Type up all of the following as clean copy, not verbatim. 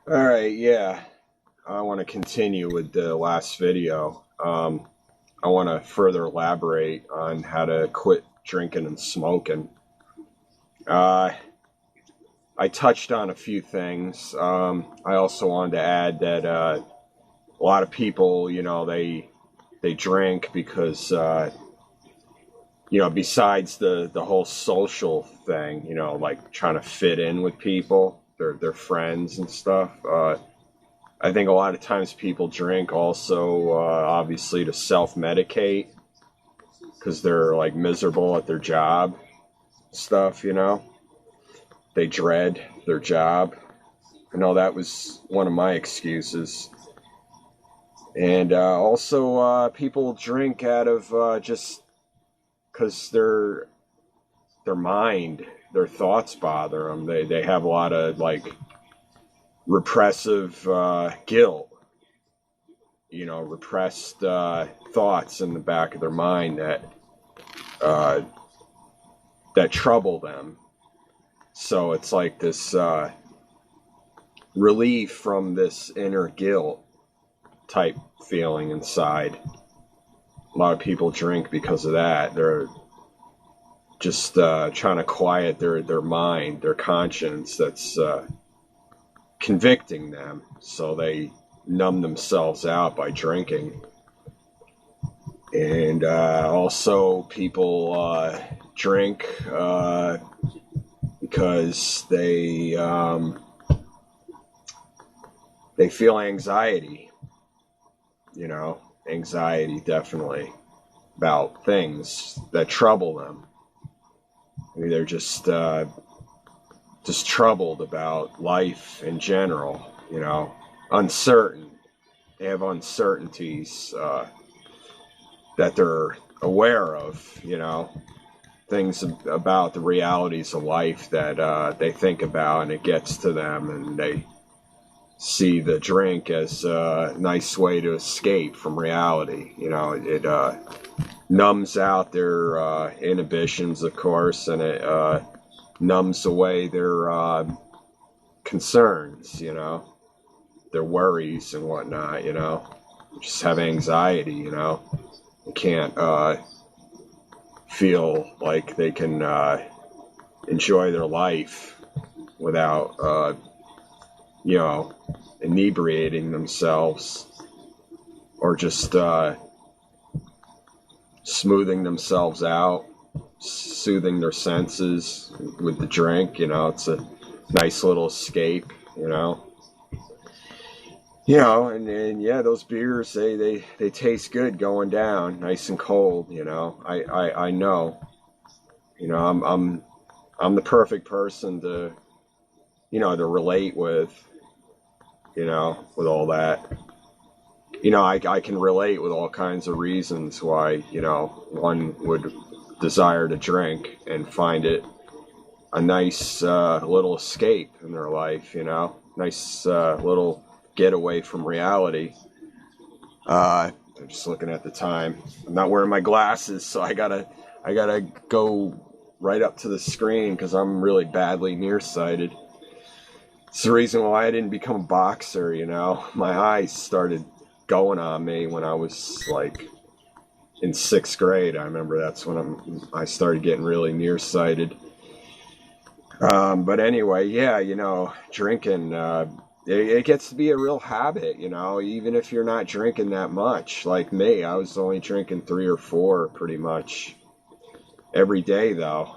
All right, yeah. I want to continue with the last video. I want to further elaborate on how to quit drinking and smoking. Uh, I touched on a few things. I also wanted to add that a lot of people, they drink because besides the whole social thing, like trying to fit in with people, their friends and stuff. I think a lot of times people drink also, obviously, to self medicate because they're like miserable at their job stuff. They dread their job. I know that was one of my excuses. And also, people drink out of just because their mind, their thoughts bother them. They have a lot of like repressive guilt, repressed thoughts in the back of their mind uh, that trouble them. So it's like this relief from this inner guilt type feeling inside. A lot of people drink because of that. They're just trying to quiet their mind, their conscience that's convicting them. So they numb themselves out by drinking. And also, people drink because they feel anxiety. Anxiety definitely about things that trouble them. Maybe they're just troubled about life in general. Uncertain. They have uncertainties that they're aware of. Things about the realities of life that they think about, and it gets to them, and they see the drink as a nice way to escape from reality. It numbs out their inhibitions, of course, and it numbs away their concerns, their worries and whatnot, just have anxiety, they can't feel like they can enjoy their life without, inebriating themselves or just smoothing themselves out, soothing their senses with the drink. It's a nice little escape. And yeah, those beers they taste good going down, nice and cold. I know. I'm the perfect person to relate with. With all that. I can relate with all kinds of reasons why, one would desire to drink and find it a nice little escape in their life, nice little getaway from reality. I'm just looking at the time. I'm not wearing my glasses, so I gotta go right up to the screen because I'm really badly nearsighted. It's the reason why I didn't become a boxer, My eyes started going on me when I was like in sixth grade. I remember that's when I started getting really nearsighted. But anyway, yeah, drinking, it gets to be a real habit, even if you're not drinking that much. Like me, I was only drinking 3 or 4 pretty much every day, though.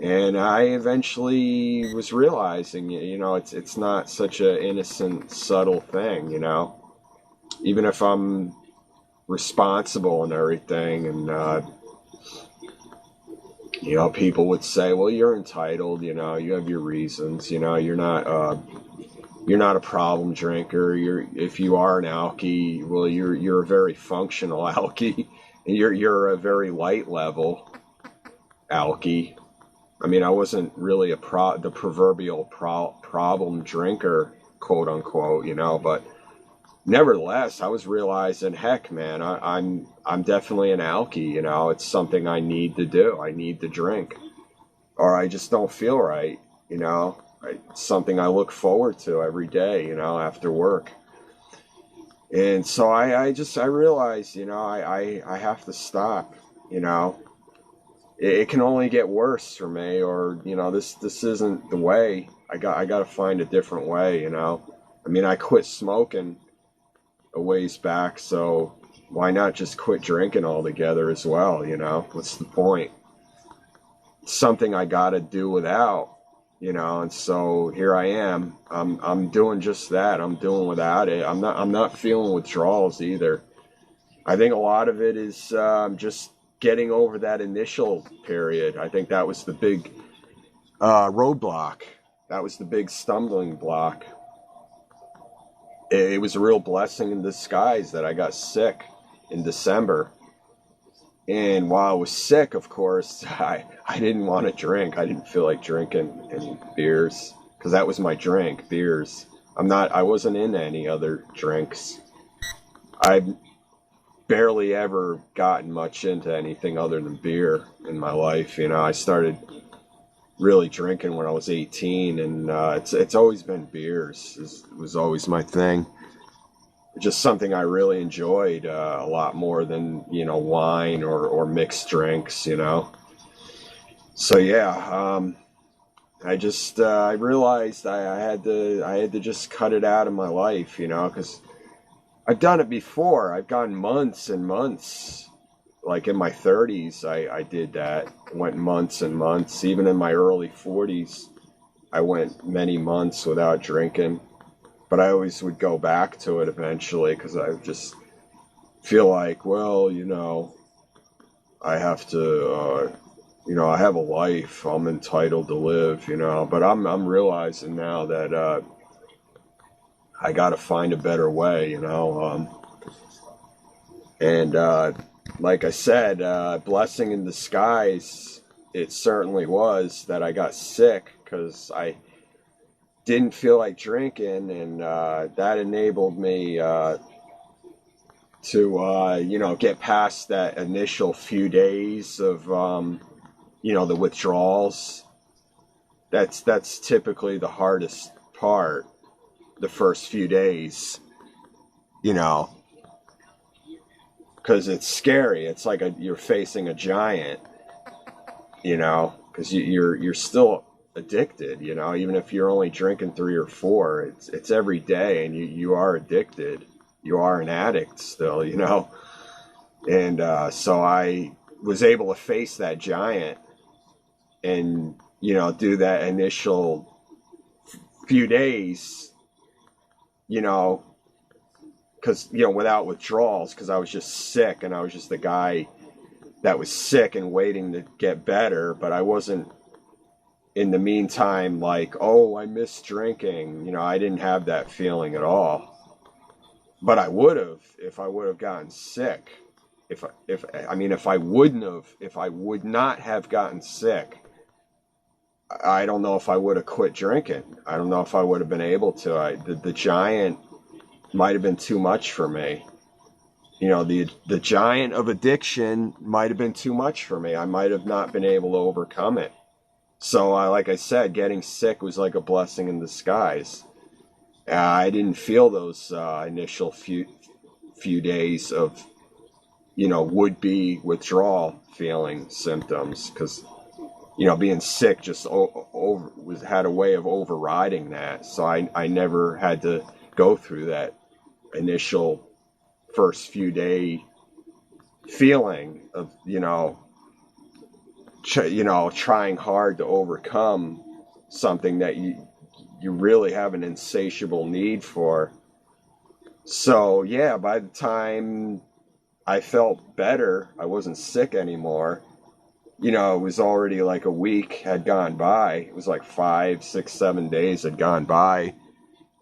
And I eventually was realizing, it's not such an innocent, subtle thing, Even if I'm responsible and everything, and people would say, "Well, you're entitled, you have your reasons, you're not a problem drinker. If you are an alkie, well, you're a very functional alkie, and you're a very light level alkie." I mean, I wasn't really the proverbial problem drinker, quote unquote, but nevertheless, I was realizing, heck, man, I'm definitely an alkie. It's something I need to do. I need to drink, or I just don't feel right. it's something I look forward to every day, you know, after work. And so I realized, you know, I have to stop, you know. It can only get worse for me, or, you know, this isn't the way. I got to find a different way, you know. I mean, I quit smoking a ways back, so why not just quit drinking altogether as well, you know? What's the point? It's something I got to do without, you know, and so here I am. I'm doing just that. I'm doing without it. I'm not feeling withdrawals either. I think a lot of it is just getting over that initial period. I think that was the big roadblock. That was the big stumbling block. It was a real blessing in disguise that I got sick in December. And while I was sick, of course, I didn't want to drink. I didn't feel like drinking any beers because that was my drink, beers. I wasn't into any other drinks. I've barely ever gotten much into anything other than beer in my life. You know, I started really drinking when I was 18, and it's always been beers. It was always my thing. Just something I really enjoyed a lot more than, you know, wine or mixed drinks, you know. So yeah, I realized I had to just cut it out of my life, you know, because I've done it before. I've gone months and months. Like in my 30s, I did that. Went months and months. Even in my early 40s, I went many months without drinking. But I always would go back to it eventually because I would just feel like, well, you know, I have to, you know, I have a life. I'm entitled to live, you know. But I'm realizing now that I got to find a better way, you know. And like I said, blessing in disguise, it certainly was that I got sick because I didn't feel like drinking, and that enabled me to, you know, get past that initial few days of, you know, the withdrawals. That's typically the hardest part, the first few days, you know, because it's scary. It's like you're facing a giant, you know, because you're still addicted, you know, even if you're only drinking 3 or 4, it's every day, and you are addicted. You are an addict still, you know. And so I was able to face that giant and, you know, do that initial few days, you know, because, you know, without withdrawals, because I was just sick, and I was just the guy that was sick and waiting to get better. But I wasn't, in the meantime, like, oh, I miss drinking. You know, I didn't have that feeling at all. But I would have if I would have gotten sick. If I would not have gotten sick, I don't know if I would have quit drinking. I don't know if I would have been able to. The giant might have been too much for me. You know, the giant of addiction might have been too much for me. I might have not been able to overcome it. So, like I said, getting sick was like a blessing in disguise. I didn't feel those initial few days of, you know, would-be withdrawal feeling symptoms, because, you know, being sick just had a way of overriding that. So I never had to go through that initial first few day feeling of, you know, trying hard to overcome something that you really have an insatiable need for. So yeah, by the time I felt better, I wasn't sick anymore. You know, it was already like a week had gone by. It was like 5, 6, 7 days had gone by.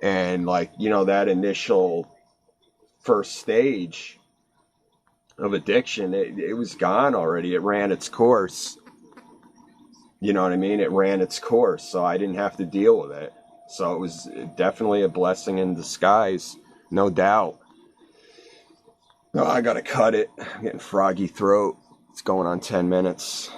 And like, you know, that initial first stage of addiction, it was gone already. It ran its course. You know what I mean? It ran its course, so I didn't have to deal with it. So it was definitely a blessing in disguise, no doubt. No, I gotta cut it. I'm getting froggy throat. It's going on 10 minutes.